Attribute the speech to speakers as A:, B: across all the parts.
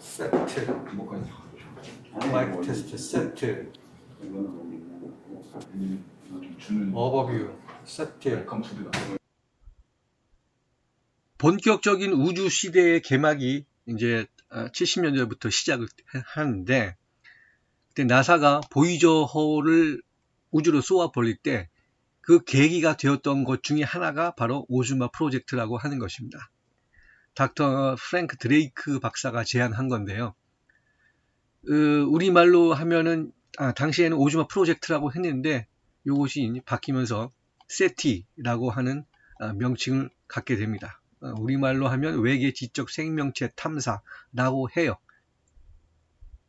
A: 세트.
B: 뭐까지
A: 마이크 테스트 세트.
B: 주는
A: 오버뷰 세트.
B: 웰컴 투 더
C: 본격적인 우주 시대의 개막이 이제 70년대부터 시작을 하는데, 그때 나사가 보이저호를 우주로 쏘아 버릴 때 그 계기가 되었던 것 중에 하나가 바로 오즈마 프로젝트라고 하는 것입니다. 닥터 프랭크 드레이크 박사가 제안한 건데요. 우리말로 하면은 당시에는 오즈마 프로젝트라고 했는데 이것이 바뀌면서 세티라고 하는 명칭을 갖게 됩니다. 우리말로 하면 외계 지적 생명체 탐사라고 해요.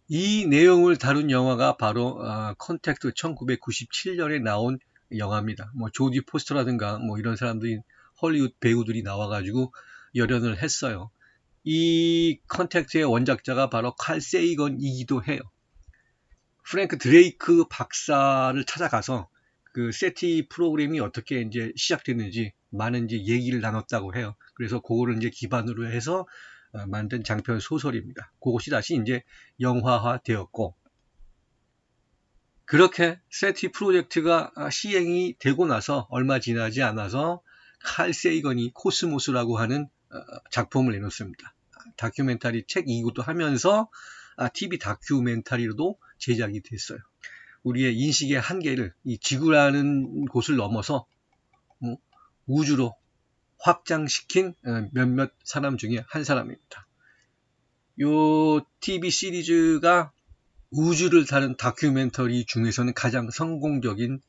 C: 이 내용을 다룬 영화가 바로 컨택트 1997년에 나온 영화입니다. 뭐 조디 포스터라든가 뭐 이런 사람들이 헐리우드 배우들이 나와가지고 열연을 했어요. 이 컨택트의 원작자가 바로 칼 세이건이기도 해요. 프랭크 드레이크 박사를 찾아가서 그 세티 프로그램이 어떻게 이제 시작됐는지 많은 이제 얘기를 나눴다고 해요. 그래서 그거를 이제 기반으로 해서 만든 장편 소설입니다. 그것이 다시 이제 영화화 되었고, 그렇게 세티 프로젝트가 시행이 되고 나서 얼마 지나지 않아서 칼 세이건이 코스모스라고 하는 작품을 내놓습니다. 다큐멘터리 책이기도 하면서 TV 다큐멘터리로도 제작이 됐어요. 우리의 인식의 한계를 이 지구라는 곳을 넘어서 우주로 확장시킨 몇몇 사람 중에 한 사람입니다. 요 TV 시리즈가 우주를 다룬 다큐멘터리 중에서는 가장 성공적인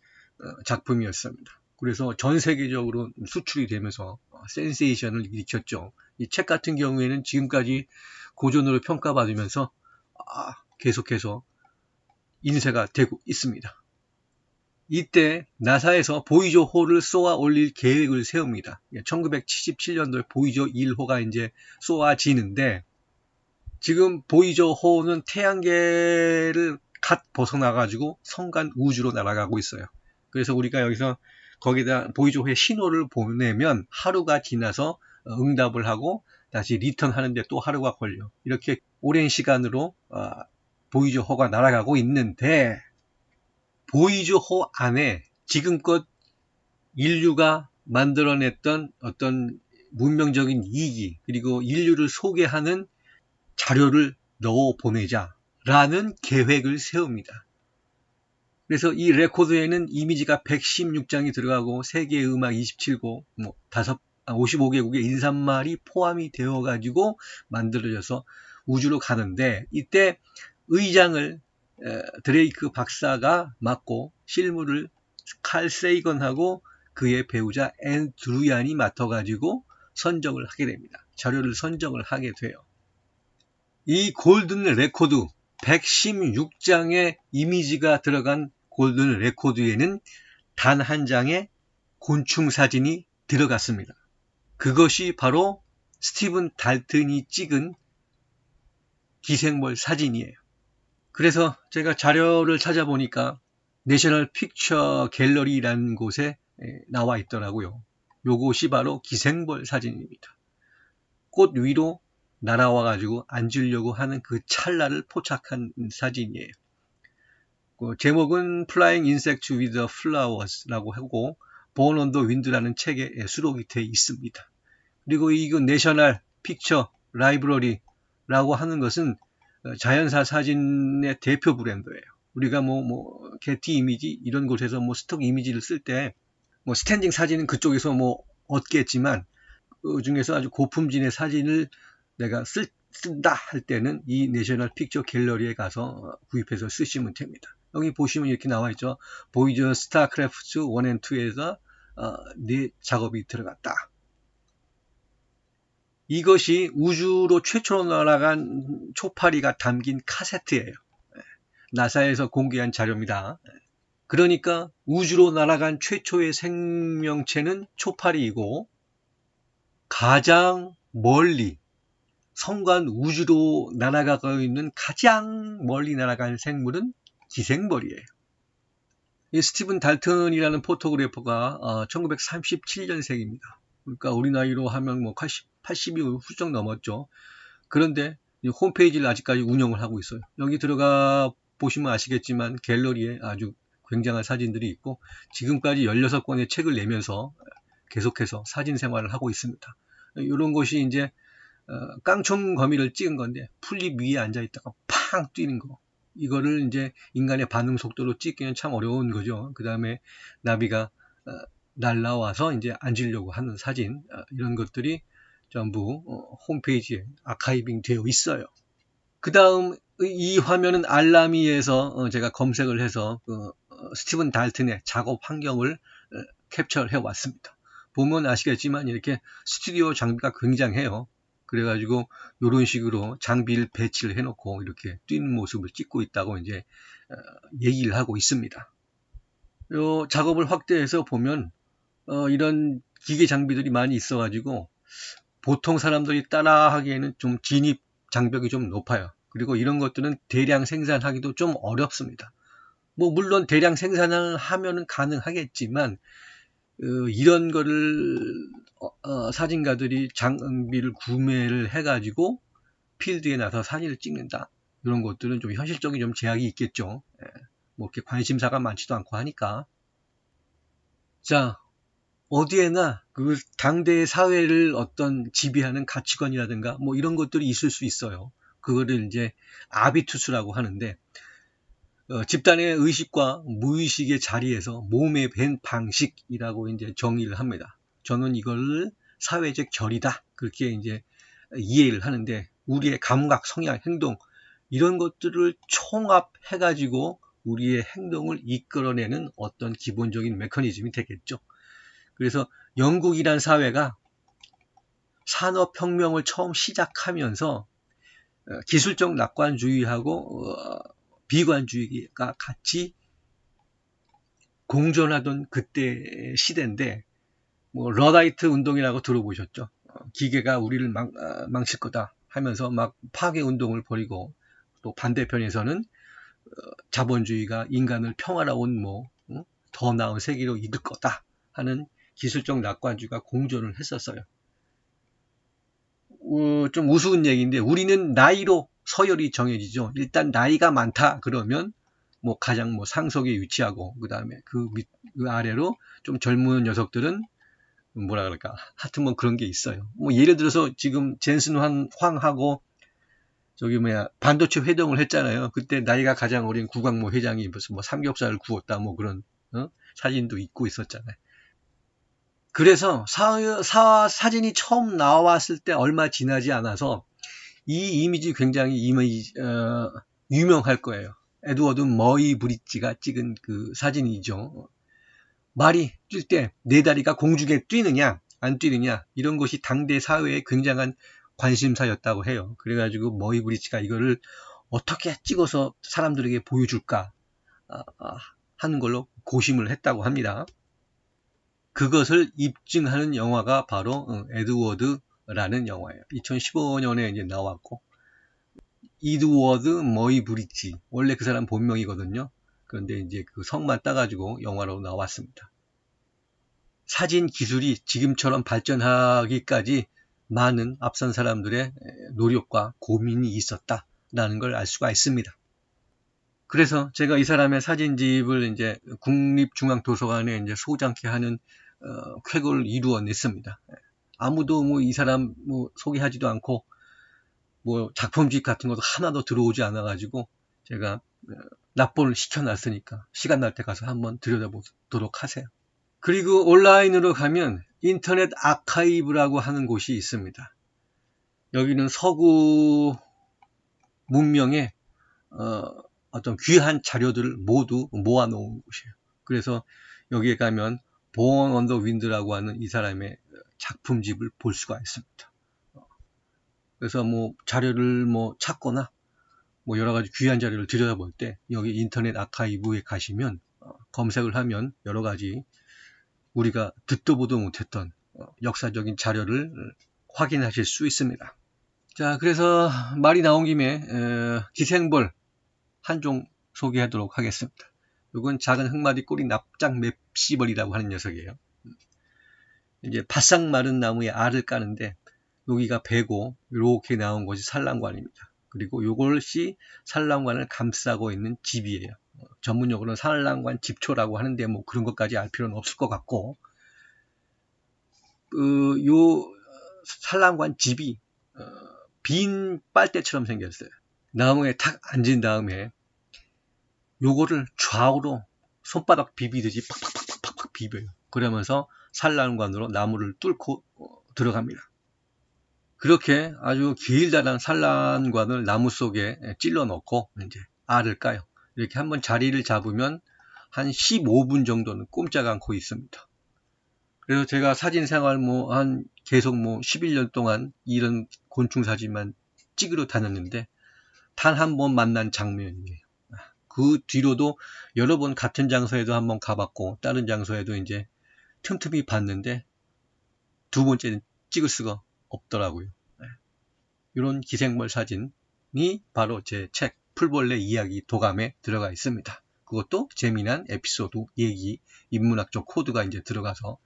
C: 작품이었습니다. 그래서 전 세계적으로 수출이 되면서 센세이션을 일으켰죠. 이 책 같은 경우에는 지금까지 고전으로 평가받으면서 계속해서 인쇄가 되고 있습니다. 이때 나사에서 보이저호를 쏘아 올릴 계획을 세웁니다. 1977년도에 보이저 1호가 이제 쏘아지는데, 지금 보이저호는 태양계를 갓 벗어나가지고 성간 우주로 날아가고 있어요. 그래서 우리가 여기서 거기다 보이저호의 신호를 보내면 하루가 지나서 응답을 하고 다시 리턴하는데 또 하루가 걸려. 이렇게 오랜 시간으로 보이저호가 날아가고 있는데, 보이저호 안에 지금껏 인류가 만들어냈던 어떤 문명적인 이기, 그리고 인류를 소개하는 자료를 넣어 보내자라는 계획을 세웁니다. 그래서 이 레코드에는 이미지가 116장이 들어가고 세계의 음악 27곡, 55개국의 인사말이 포함이 되어 가지고 만들어져서 우주로 가는데, 이때 의장을 드레이크 박사가 맡고 실무를 칼 세이건하고 그의 배우자 앤 드루얀이 맡아가지고 선정을 하게 됩니다. 자료를 선정을 하게 돼요. 이 골든 레코드 116장의 이미지가 들어간 골든 레코드에는 단 한 장의 곤충 사진이 들어갔습니다. 그것이 바로 스티븐 달튼이 찍은 기생벌 사진이에요. 그래서 제가 자료를 찾아보니까 내셔널 픽처 갤러리라는 곳에 나와 있더라고요. 요것이 바로 기생벌 사진입니다. 꽃 위로 날아와 가지고 앉으려고 하는 그 찰나를 포착한 사진이에요. 그 제목은 Flying Insect with Flowers라고 하고 Born on the Wind라는 책에 수록이 되어 있습니다. 그리고 이 내셔널 픽처 라이브러리라고 하는 것은 자연사 사진의 대표 브랜드예요. 우리가 게티 이미지 이런 곳에서 스톡 이미지를 쓸 때 스탠딩 사진은 그쪽에서 얻겠지만 그 중에서 아주 고품질의 사진을 내가 쓴다 할 때는 이 내셔널 픽처 갤러리에 가서 구입해서 쓰시면 됩니다. 여기 보시면 이렇게 나와 있죠. 보이저 스타크래프트 1 and 2에서 네 작업이 들어갔다. 이것이 우주로 최초로 날아간 초파리가 담긴 카세트예요. 나사에서 공개한 자료입니다. 그러니까 우주로 날아간 최초의 생명체는 초파리이고, 가장 멀리 성간 우주로 날아가고 있는 가장 멀리 날아간 생물은 기생벌이에요. 이 스티븐 달튼이라는 포토그래퍼가 1937년생입니다. 그러니까 우리 나이로 하면 80이 훌쩍 넘었죠. 그런데 이 홈페이지를 아직까지 운영을 하고 있어요. 여기 들어가 보시면 아시겠지만 갤러리에 아주 굉장한 사진들이 있고 지금까지 16권의 책을 내면서 계속해서 사진 생활을 하고 있습니다. 이런 것이 이제 깡총 거미를 찍은 건데 풀잎 위에 앉아 있다가 팡 뛰는 거. 이거를 이제 인간의 반응 속도로 찍기는 참 어려운 거죠. 그 다음에 나비가 날라와서 이제 앉으려고 하는 사진, 이런 것들이 전부 홈페이지에 아카이빙 되어 있어요. 그 다음 이 화면은 알라미에서 제가 검색을 해서 스티븐 달튼의 작업 환경을 캡처해 왔습니다. 보면 아시겠지만 이렇게 스튜디오 장비가 굉장해요. 그래가지고 이런 식으로 장비를 배치를 해놓고 이렇게 뛰는 모습을 찍고 있다고 이제 얘기를 하고 있습니다. 요 작업을 확대해서 보면 이런 기계 장비들이 많이 있어가지고 보통 사람들이 따라하기에는 좀 진입 장벽이 좀 높아요. 그리고 이런 것들은 대량 생산하기도 좀 어렵습니다. 뭐 물론 대량 생산을 하면은 가능하겠지만 이런 거를 사진가들이 장비를 구매를 해가지고 필드에 나서 사진을 찍는다. 이런 것들은 좀 현실적인 좀 제약이 있겠죠. 뭐 이렇게 관심사가 많지도 않고 하니까. 자, 어디에나 그 당대의 사회를 어떤 지배하는 가치관이라든가 뭐 이런 것들이 있을 수 있어요. 그거를 이제 아비투스라고 하는데 집단의 의식과 무의식의 자리에서 몸에 밴 방식이라고 이제 정의를 합니다. 저는 이걸 사회적 결이다 그렇게 이제 이해를 하는데 우리의 감각, 성향, 행동 이런 것들을 총합해 가지고 우리의 행동을 이끌어내는 어떤 기본적인 메커니즘이 되겠죠. 그래서 영국이란 사회가 산업혁명을 처음 시작하면서 기술적 낙관주의하고 비관주의가 같이 공존하던 그때 시대인데 뭐 러다이트 운동이라고 들어보셨죠? 기계가 우리를 망칠 거다 하면서 막 파괴 운동을 벌이고 또 반대편에서는 자본주의가 인간을 평화로운 더 나은 세계로 이끌 거다 하는 기술적 낙관주의가 공존을 했었어요. 좀 우스운 얘기인데 우리는 나이로 서열이 정해지죠. 일단 나이가 많다 그러면 뭐 가장 상석에 위치하고 그 다음에 그 아래로 좀 젊은 녀석들은 뭐라 그럴까 하여튼 뭐 그런 게 있어요. 뭐 예를 들어서 지금 젠슨 황하고 저기 반도체 회동을 했잖아요. 그때 나이가 가장 어린 구광모 회장이 무슨 삼겹살을 구웠다 뭐 그런 사진도 있고 있었잖아요. 그래서 사진이 처음 나왔을 때 얼마 지나지 않아서 이 이미지 굉장히 유명할 거예요. 에드워드 머이 브릿지가 찍은 그 사진이죠. 말이 뛸 때 네 다리가 공중에 뛰느냐 안 뛰느냐 이런 것이 당대 사회에 굉장한 관심사였다고 해요. 그래가지고 머이 브릿지가 이거를 어떻게 찍어서 사람들에게 보여줄까 하는 걸로 고심을 했다고 합니다. 그것을 입증하는 영화가 바로 에드워드라는 영화예요. 2015년에 이제 나왔고 에드워드 머이 브릿지 원래 그 사람 본명이거든요. 그런데 이제 그 성만 따가지고 영화로 나왔습니다. 사진 기술이 지금처럼 발전하기까지 많은 앞선 사람들의 노력과 고민이 있었다라는 걸 알 수가 있습니다. 그래서 제가 이 사람의 사진집을 이제 국립중앙도서관에 이제 소장케 하는 쾌거를 이루어냈습니다. 아무도 이 사람 소개하지도 않고 작품집 같은 것도 하나도 들어오지 않아가지고 제가 납본을 시켜놨으니까 시간 날 때 가서 한번 들여다보도록 하세요. 그리고 온라인으로 가면 인터넷 아카이브라고 하는 곳이 있습니다. 여기는 서구 문명의 어떤 귀한 자료들을 모두 모아놓은 곳이에요. 그래서 여기에 가면 Born on the Wind라고 하는 이 사람의 작품집을 볼 수가 있습니다. 그래서 자료를 찾거나 여러 가지 귀한 자료를 들여다볼 때 여기 인터넷 아카이브에 가시면 검색을 하면 여러 가지 우리가 듣도 보도 못했던 역사적인 자료를 확인하실 수 있습니다. 자, 그래서 말이 나온 김에 기생벌 한 종 소개하도록 하겠습니다. 이건 작은 흑마디 꼬리 납작 맵시벌이라고 하는 녀석이에요. 이제 바싹 마른 나무에 알을 까는데 여기가 배고 이렇게 나온 것이 산란관입니다. 그리고 요것이 산란관을 감싸고 있는 집이에요. 전문용어로는 산란관 집초라고 하는데 뭐 그런 것까지 알 필요는 없을 것 같고, 요 산란관 집이 빈 빨대처럼 생겼어요. 나무에 탁 앉은 다음에 요거를 좌우로 손바닥 비비듯이 팍팍팍팍팍 비벼요. 그러면서 산란관으로 나무를 뚫고 들어갑니다. 그렇게 아주 길다란 산란관을 나무 속에 찔러 넣고 이제 알을 까요. 이렇게 한번 자리를 잡으면 한 15분 정도는 꼼짝 않고 있습니다. 그래서 제가 사진 생활 계속 11년 동안 이런 곤충 사진만 찍으러 다녔는데 단 한 번 만난 장면이에요. 그 뒤로도 여러 번 같은 장소에도 한번 가봤고 다른 장소에도 이제 틈틈이 봤는데 두 번째는 찍을 수가 없더라고요. 이런 기생물 사진이 바로 제 책 풀벌레 이야기 도감에 들어가 있습니다. 그것도 재미난 에피소드, 얘기, 인문학적 코드가 이제 들어가서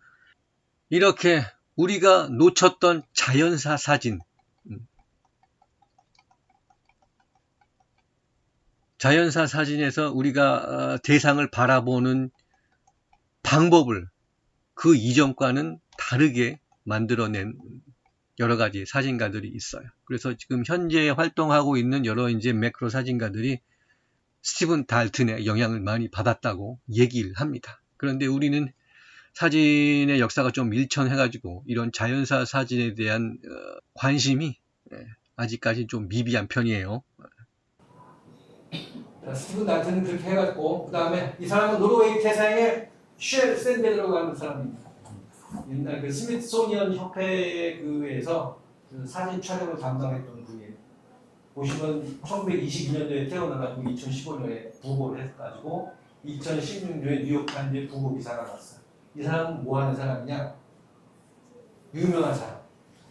C: 이렇게 우리가 놓쳤던 자연사 사진, 자연사 사진에서 우리가 대상을 바라보는 방법을 그 이전과는 다르게 만들어낸 여러 가지 사진가들이 있어요. 그래서 지금 현재 활동하고 있는 여러 이제 매크로 사진가들이 스티븐 달튼의 영향을 많이 받았다고 얘기를 합니다. 그런데 우리는 사진의 역사가 좀 일천해가지고 이런 자연사 사진에 대한 관심이 아직까지 좀 미비한 편이에요.
D: 스티븐 달튼은 그렇게 해가지고 그 다음에 이 사람은 노르웨이 태사의 쉘 샌베드라고 하는 사람입니다. 옛날 그 스미소니언 협회에 의해서 그 사진 촬영을 담당했던 분이에요. 보시면 1922년도에 태어나가지고 2015년에 부고를 해가지고 2016년에 뉴욕타임즈에 부고 기사가 났어요. 이 사람은 뭐 하는 사람이냐? 유명한 사람.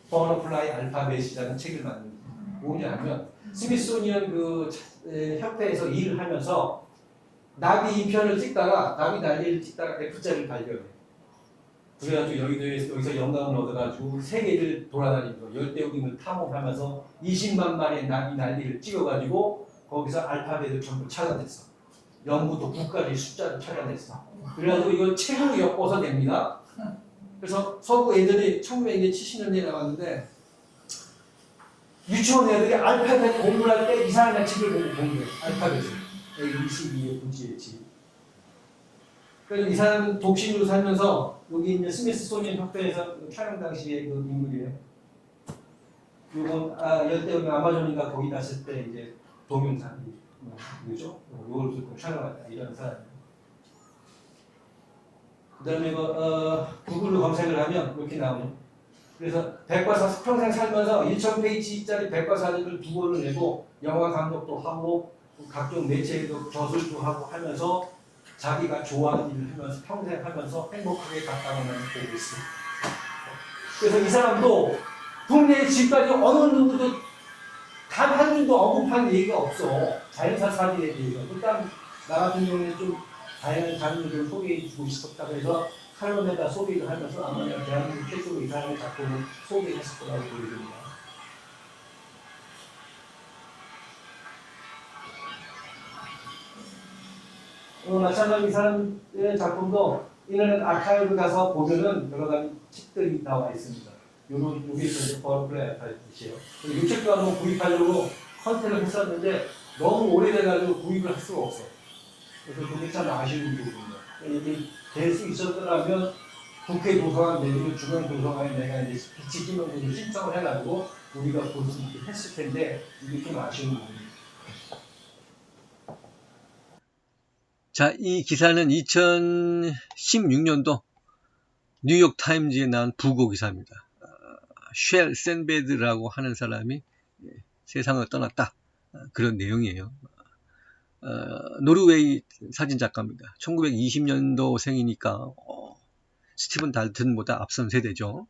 D: 버터플라이 알파벳이라는 책을 만듭니다. 뭐냐면 스미소니언 그 협회에서 일을 하면서 나비 2편을 찍다가 나비 날개를 찍다가 F자를 발견해요. 그래가지고 여기서 영감을 얻어가지고 세계를 돌아다니면서 열대우림을 탐험하면서 20만 마리의 나비 날개를 찍어가지고 거기서 알파벳을 전부 찾아냈어. 0부터 9까지 숫자를 찾아냈어. 그래가지고 이걸 책으로 엮어서 냅니다. 그래서 서구 애들이 1970년대에 나왔는데 유치원 애들이 알파벳 공부를 할 때 이 사람의 책을 보고 공부해. 알파벳을. A, B, C, D의 분지의 집. 그래서 이 사람은 독신으로 살면서 여기 있는 스미소니언 협회에서 촬영 당시의 그 인물이에요. 요건 열대우림 아마존인가 거기 갔을 때 이제 동영상 그죠? 요걸 듣고 촬영했다 이런 사람이에요. 그다음에 구글로 검색을 하면 이렇게 나오죠. 그래서 백과사전 평생 살면서 1000페이지짜리 백과사전을 2권을 내고 영화 감독도 하고 각종 매체에도 저술도 하고 하면서 자기가 좋아하는 일을 하면서 평생 하면서 행복하게 갔다고만 보고 있어요. 그래서 이 사람도 국내에 지금까지 어느 누구도 단 한 줄도 언급한 얘기가 없어. 자연사 사진에 대해서. 일단 나 같은 경우는 좀 다양한 장르를 소개해주고 싶었다고 해서 칼럼에다 소개를 하면서 아마 내가 대한민국 최초로 이 사람의 작품을 소개했을 거라고 보여집니다. 마찬가지로 이 사람의 작품도 인터넷 아카이브 가서 보면은 여러 가지 책들이 나와 있습니다. 요게 이제 버터플라이 알파벳이에요. 이 책도 한번 구입하려고 컨택을 했었는데 너무 오래돼가지고 구입을 할 수가 없어. 그래서 그게 참 아쉬운 부분이에요. 이게 될 수 있었더라면 국회 도서관 내지는 중앙 도서관에 내가 이제 빛이 끼는 분을 신청을 해가지고 우리가 볼 수 있게 했을 텐데 이게 좀 아쉬운 부분이에요.
C: 자, 이 기사는 2016년도 뉴욕 타임즈에 나온 부고 기사입니다. 쉘 샌베드라고 하는 사람이 세상을 떠났다. 그런 내용이에요. 노르웨이 사진작가입니다. 1920년도 생이니까 스티븐 달튼보다 앞선 세대죠.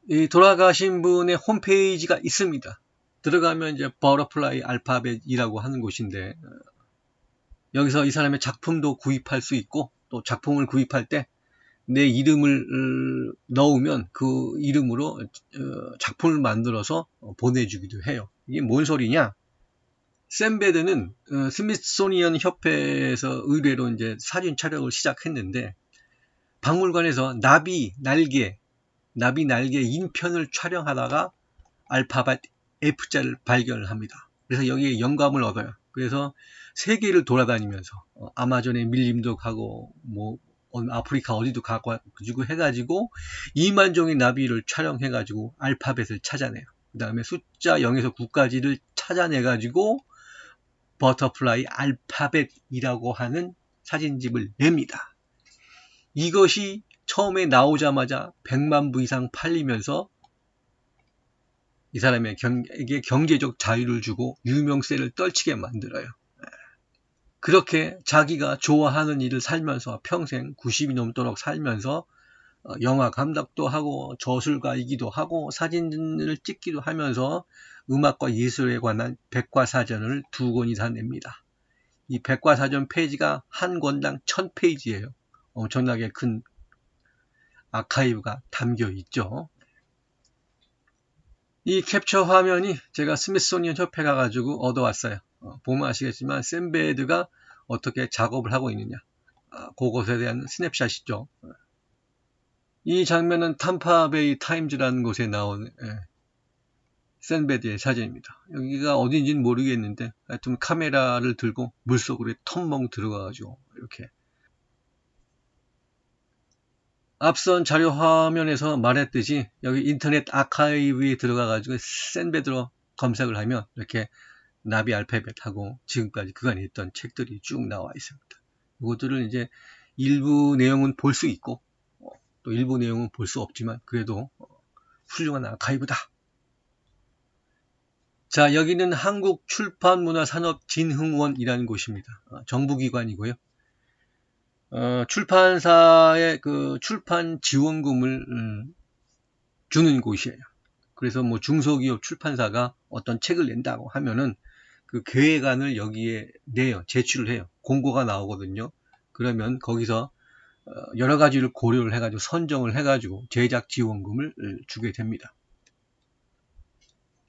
C: 이 돌아가신 분의 홈페이지가 있습니다. 들어가면 이제 버터플라이 알파벳이라고 하는 곳인데 여기서 이 사람의 작품도 구입할 수 있고 또 작품을 구입할 때 내 이름을 넣으면 그 이름으로 작품을 만들어서 보내주기도 해요. 이게 뭔 소리냐? 샘베드는 스미소니언 협회에서 의뢰로 이제 사진 촬영을 시작했는데 박물관에서 나비 날개 인편을 촬영하다가 알파벳 F자를 발견을 합니다. 그래서 여기에 영감을 얻어요. 그래서 세계를 돌아다니면서 아마존의 밀림도 가고 뭐 아프리카 어디도 가지고 해가지고 2만 종의 나비를 촬영해가지고 알파벳을 찾아내요. 그 다음에 숫자 0에서 9까지를 찾아내가지고 버터플라이 알파벳이라고 하는 사진집을 냅니다. 이것이 처음에 나오자마자 100만 부 이상 팔리면서 이 사람에게 경제적 자유를 주고 유명세를 떨치게 만들어요. 그렇게 자기가 좋아하는 일을 살면서 평생 90이 넘도록 살면서 영화 감독도 하고 저술가이기도 하고 사진을 찍기도 하면서 음악과 예술에 관한 백과사전을 2권 이상 냅니다. 이 백과사전 페이지가 한 권당 1000페이지예요. 엄청나게 큰 아카이브가 담겨 있죠. 이 캡처 화면이 제가 스미소니언 협회 가가지고 얻어왔어요. 보면 아시겠지만 샘베드가 어떻게 작업을 하고 있느냐. 그것에 대한 스냅샷이죠. 이 장면은 탐파베이 타임즈라는 곳에 나온 샌베드의 사진입니다. 여기가 어딘지는 모르겠는데 하여튼 카메라를 들고 물속으로 텀벙 들어가가지고 이렇게 앞선 자료 화면에서 말했듯이 여기 인터넷 아카이브에 들어가가지고 샌베드로 검색을 하면 이렇게 나비 알파벳하고 지금까지 그간에 있던 책들이 쭉 나와 있습니다. 이것들을 이제 일부 내용은 볼 수 있고 또 일부 내용은 볼 수 없지만 그래도 훌륭한 아카이브다. 자, 여기는 한국출판문화산업진흥원이라는 곳입니다. 정부기관이고요. 출판사의 그 출판 지원금을 주는 곳이에요. 그래서 뭐 중소기업 출판사가 어떤 책을 낸다고 하면은 그 계획안을 여기에 내요. 제출을 해요. 공고가 나오거든요. 그러면 거기서 여러 가지를 고려를 해가지고 선정을 해가지고 제작 지원금을 주게 됩니다.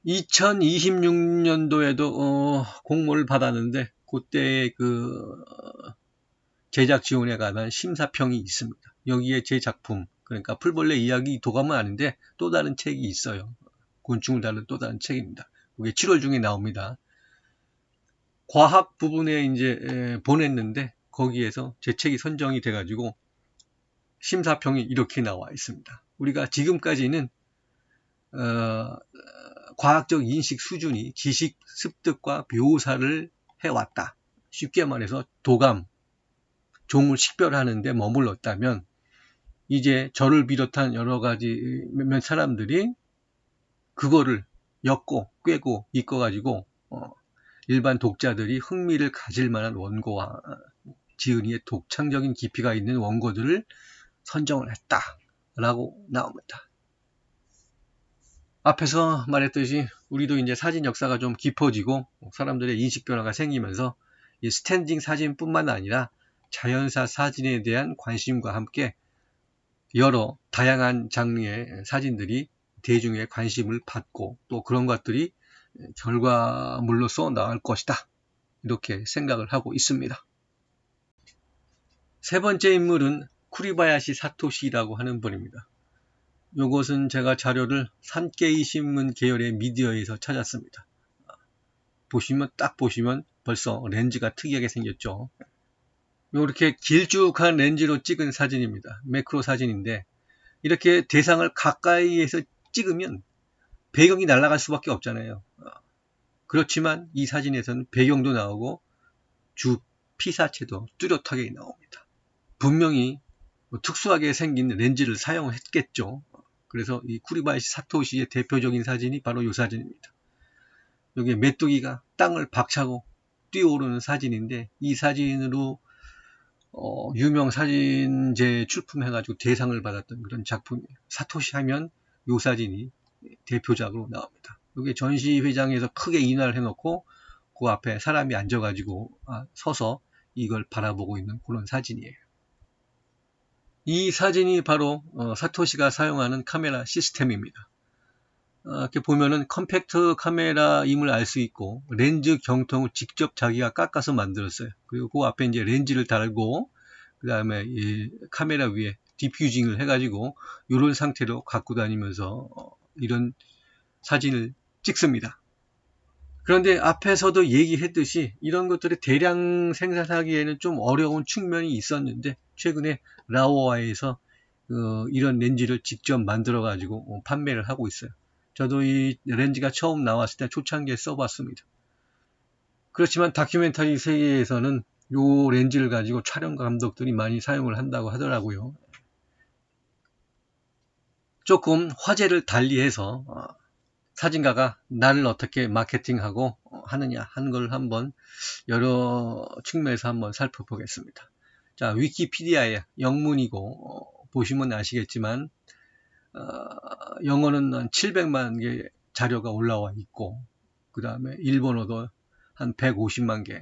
C: 2026년도에도 공모를 받았는데 그때 그 제작 지원에 관한 심사평이 있습니다. 여기에 제 작품, 그러니까 풀벌레 이야기 도감은 아닌데 또 다른 책이 있어요. 곤충을 다룬 또 다른 책입니다. 그게 7월 중에 나옵니다. 과학 부분에 이제 보냈는데 거기에서 제 책이 선정이 돼가지고 심사평이 이렇게 나와 있습니다. 우리가 지금까지는 과학적 인식 수준이 지식 습득과 묘사를 해왔다. 쉽게 말해서 도감, 종을 식별하는 데 머물렀다면 이제 저를 비롯한 여러 가지 몇몇 사람들이 그거를 엮고 꿰고 엮어가지고 일반 독자들이 흥미를 가질 만한 원고와 지은이의 독창적인 깊이가 있는 원고들을 선정을 했다라고 나옵니다. 앞에서 말했듯이 우리도 이제 사진 역사가 좀 깊어지고 사람들의 인식 변화가 생기면서 이 스탠딩 사진뿐만 아니라 자연사 사진에 대한 관심과 함께 여러 다양한 장르의 사진들이 대중의 관심을 받고 또 그런 것들이 결과물로서 나올 것이다. 이렇게 생각을 하고 있습니다. 세 번째 인물은 쿠리바야시 사토시라고 하는 분입니다. 이것은 제가 자료를 산케이 신문 계열의 미디어에서 찾았습니다. 딱 보시면 벌써 렌즈가 특이하게 생겼죠. 이렇게 길쭉한 렌즈로 찍은 사진입니다. 매크로 사진인데 이렇게 대상을 가까이에서 찍으면 배경이 날아갈 수밖에 없잖아요. 그렇지만 이 사진에서는 배경도 나오고 주 피사체도 뚜렷하게 나옵니다. 분명히 특수하게 생긴 렌즈를 사용했겠죠. 그래서 이 쿠리바야시 사토시의 대표적인 사진이 바로 이 사진입니다. 여기 메뚜기가 땅을 박차고 뛰어오르는 사진인데 이 사진으로 유명 사진제 출품해가지고 대상을 받았던 그런 작품이에요. 사토시 하면 이 사진이 대표작으로 나옵니다. 여기 전시회장에서 크게 인화를 해놓고 그 앞에 사람이 앉아가지고 서서 이걸 바라보고 있는 그런 사진이에요. 이 사진이 바로 사토시가 사용하는 카메라 시스템입니다. 이렇게 보면은 컴팩트 카메라임을 알 수 있고 렌즈 경통을 직접 자기가 깎아서 만들었어요. 그리고 그 앞에 이제 렌즈를 달고 그 다음에 이 카메라 위에 디퓨징을 해가지고 이런 상태로 갖고 다니면서 이런 사진을 찍습니다. 그런데 앞에서도 얘기했듯이 이런 것들을 대량 생산하기에는 좀 어려운 측면이 있었는데 최근에 라오와에서 이런 렌즈를 직접 만들어 가지고 판매를 하고 있어요. 저도 이 렌즈가 처음 나왔을 때 초창기에 써봤습니다. 그렇지만 다큐멘터리 세계에서는 이 렌즈를 가지고 촬영 감독들이 많이 사용을 한다고 하더라고요. 조금 화제를 달리해서 사진가가 나를 어떻게 마케팅하고 하느냐 하는 걸 한번 여러 측면에서 한번 살펴보겠습니다. 자, 위키피디아의 영문이고 보시면 아시겠지만 영어는 한 700만 개 자료가 올라와 있고 그 다음에 일본어도 한 150만 개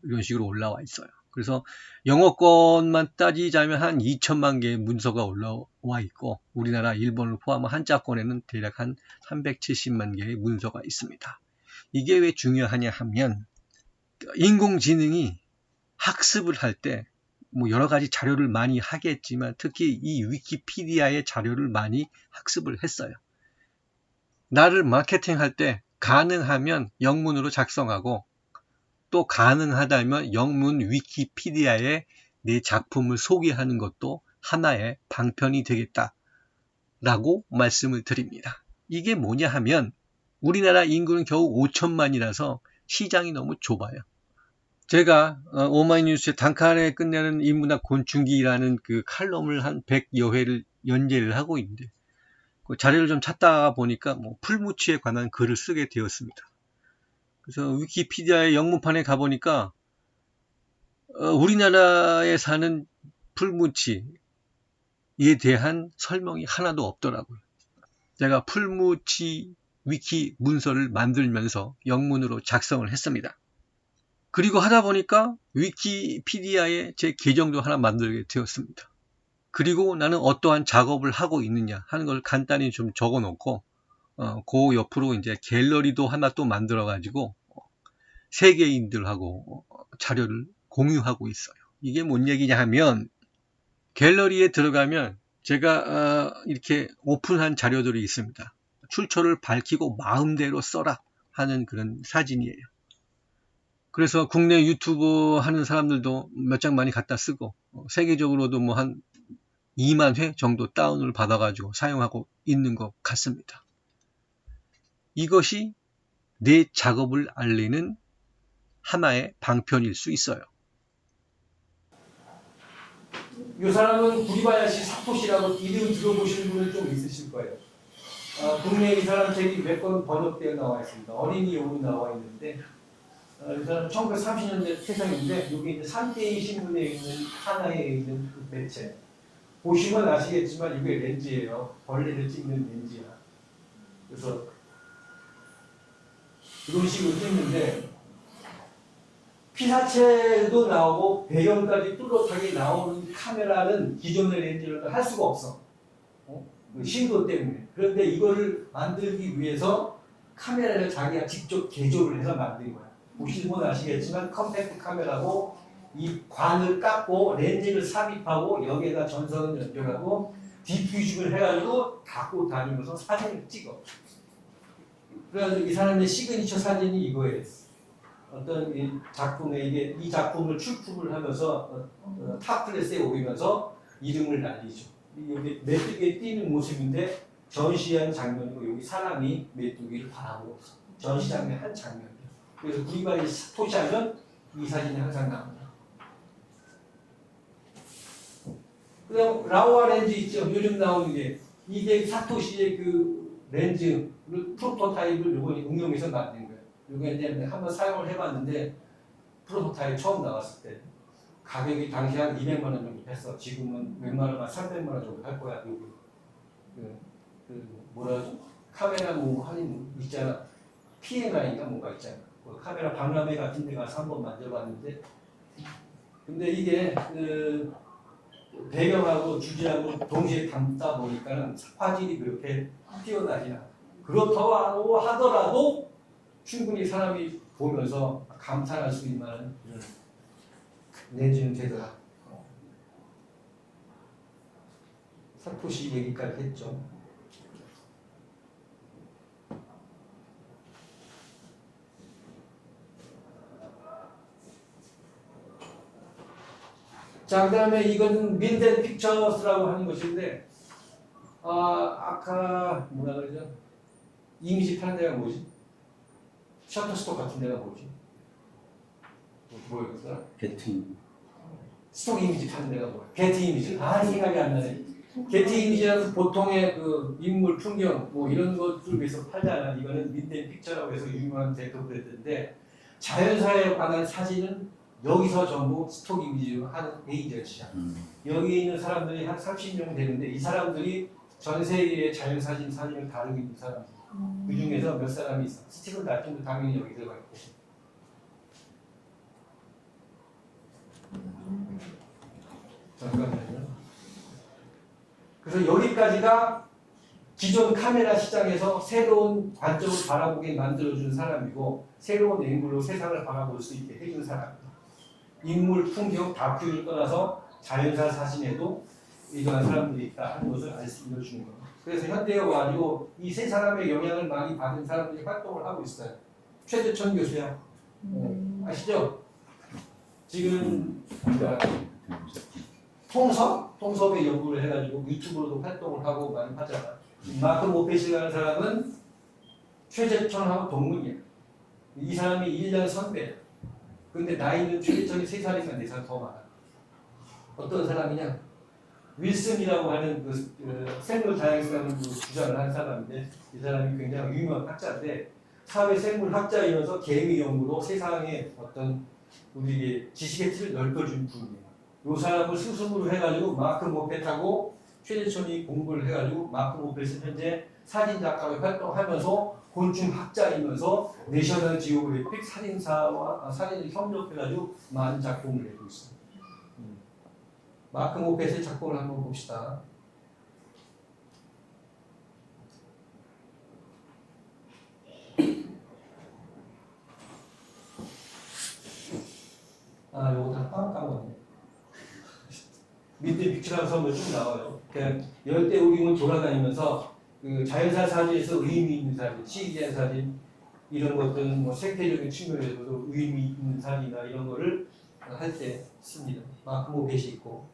C: 이런 식으로 올라와 있어요. 그래서 영어권만 따지자면 한 2천만 개의 문서가 올라와 있고 우리나라 일본을 포함한 한자권에는 대략 한 370만 개의 문서가 있습니다. 이게 왜 중요하냐 하면 인공지능이 학습을 할 때 뭐 여러 가지 자료를 많이 하겠지만 특히 이 위키피디아의 자료를 많이 학습을 했어요. 나를 마케팅할 때 가능하면 영문으로 작성하고 또 가능하다면 영문 위키피디아에 내 작품을 소개하는 것도 하나의 방편이 되겠다라고 말씀을 드립니다. 이게 뭐냐 하면 우리나라 인구는 겨우 5천만이라서 시장이 너무 좁아요. 제가 오마이뉴스의 단칼에 끝내는 인문학 곤충기라는 그 칼럼을 한 100여 회를 연재를 하고 있는데 그 자료를 좀 찾다가 보니까 뭐 풀무치에 관한 글을 쓰게 되었습니다. 그래서 위키피디아의 영문판에 가보니까 우리나라에 사는 풀무치에 대한 설명이 하나도 없더라고요. 제가 풀무치 위키 문서를 만들면서 영문으로 작성을 했습니다. 그리고 하다 보니까 위키피디아에 제 계정도 하나 만들게 되었습니다. 그리고 나는 어떠한 작업을 하고 있느냐 하는 걸 간단히 좀 적어 놓고 그 옆으로 이제 갤러리도 하나 또 만들어 가지고 세계인들하고 자료를 공유하고 있어요. 이게 뭔 얘기냐 하면 갤러리에 들어가면 제가 이렇게 오픈한 자료들이 있습니다. 출처를 밝히고 마음대로 써라 하는 그런 사진이에요. 그래서 국내 유튜브 하는 사람들도 몇 장 많이 갖다 쓰고 세계적으로도 뭐 한 2만 회 정도 다운을 받아가지고 사용하고 있는 것 같습니다. 이것이 내 작업을 알리는 하나의 방편일 수 있어요.
D: 이 사람은 구리바야시 사토시라고 이름 들어보시는 분은 좀 있으실 거예요. 국내에 이 사람 책이 몇 권 번역되어 나와 있습니다. 어린이 용이 나와 있는데 이 사람 1930년대 태생인데 여기 이제 산케이 신문에 있는 하나에 있는 그 매체 보시면 아시겠지만 이게 렌즈예요. 벌레를 찍는 렌즈야. 그래서 이런 식으로 찍는데 피사체도 나오고 배경까지 뚜렷하게 나오는 카메라는 기존의 렌즈를 할 수가 없어. 신도 때문에. 그런데 이거를 만들기 위해서 카메라를 자기가 직접 개조를 해서 만든 거야. 보시면 아시겠지만 컴팩트 카메라고 이 관을 깎고 렌즈를 삽입하고 여기에다 전선을 연결하고 디퓨징을 해가지고 갖고 다니면서 사진을 찍어. 그래서 이 사람의 시그니처 사진이 이거예요. 어떤 이 작품에 이 작품을 출품을 하면서 탑 클래스에 오르면서 이름을 날리죠. 여기 메뚜기에 뛰는 모습인데 전시한 장면이고 여기 사람이 메뚜기를 바라보고 있어. 전시 장면 한 장면이에요. 그래서 구리바야시 사토시 하면 이 사진이 항상 나옵니다. 그다음 라오와 렌즈 있죠. 요즘 나오는 게 이게 사토시의 그 렌즈를 프로토타입을 요번에 응용해서 만든 거예요. 요게 이제 한번 사용을 해봤는데 프로토타입 처음 나왔을 때 가격이 당시 한 200만 원 정도 했어. 지금은 웬만하면 300만 원 정도 할 거야. 여기 뭐라 하죠? 카메라 뭐 할인 있잖아. PMI인가 뭔가 있잖아. 그 카메라 박람회 같은 데 가서 한번 만져봤는데 근데 이게 배경하고 주제하고 동시에 담다 보니까는 화질이 그렇게 뛰어나지 않아. 그렇다고 하더라도 충분히 사람이 보면서 감탄할 수 있는 렌즈는 되더라. 사토시 얘기까지 했죠. 자, 그 다음에 이건 민덴 픽처스라고 하는 것인데, 아까 뭐라 그러죠? 이미지 파는 데가 뭐지? 셔터스톡 같은 데가 뭐지? 뭐였더라?
E: 게티.
D: 스톡 이미지 파는 데가 뭐야? 게티 이미지. 생각이 안 나네. 게티 이미지라는 보통의 그 인물 풍경 뭐 이런 것들 위해서 팔잖아. 이거는 민덴 픽처라고 해서 유명한 데도 그랬는데 자연사에 관한 사진은 여기서 전부 스톡 이미지로 하는 에이전시야. 여기 있는 사람들이 한 30명 되는데 이 사람들이 전 세계의 자연사진 사진을 다루고 있는 사람. 그 중에서 몇 사람이 있어. 스티븐 나틴도 당연히 여기 들어가 있고. 잠깐만요. 그래서 여기까지가 기존 카메라 시장에서 새로운 관점을 바라보게 만들어준 사람이고 새로운 앵글로 세상을 바라볼 수 있게 해준 사람. 인물, 풍경, 다큐를 떠나서 자연사 사진에도 이러한 사람들이 있다 하는 것을 알려주는 거예요. 그래서 현대에 와가지고 이 세 사람의 영향을 많이 받은 사람들이 활동을 하고 있어요. 최재천 교수야. 아시죠? 지금 통섭의 연구를 해가지고 유튜브로도 활동을 하고 많이 하잖아. 마크 모펫이라는 사람은 최재천하고 동문이야. 이 사람이 1년 선배야. 근데 나이는 최재천이 3살이니까 4살 더 많아. 어떤 사람이냐? 윌슨이라고 하는 그 생물 다양성을 주장을 한 사람인데 이 사람이 굉장히 유명한 학자인데 사회 생물 학자이면서 개미 연구로 세상의 어떤 우리의 지식의 틀을 넓혀준 분이에요. 이 사람을 스승으로 해가지고 마크 모펫하고 최재천이 공부를 해가지고 마크 모펫은 현재 사진 작가로 활동하면서 곤충 학자이면서 내셔널 지오그래픽 사진사와 사진을 협력해가지고 많은 작품을 내고 있습니다. 마크 모펫의 작품을 한번 봅시다. 요거 다 까먹었네. 밑에 빅치라는 선물 쭉 나와요. 그냥 열대 우림을 돌아다니면서 그 자연사 사진에서 의미 있는 사진, 시기한 사진 이런 것들은 뭐 생태적인 측면에서도 의미 있는 사진이나 이런 거를 할 때 씁니다. 마크 모펫이 있고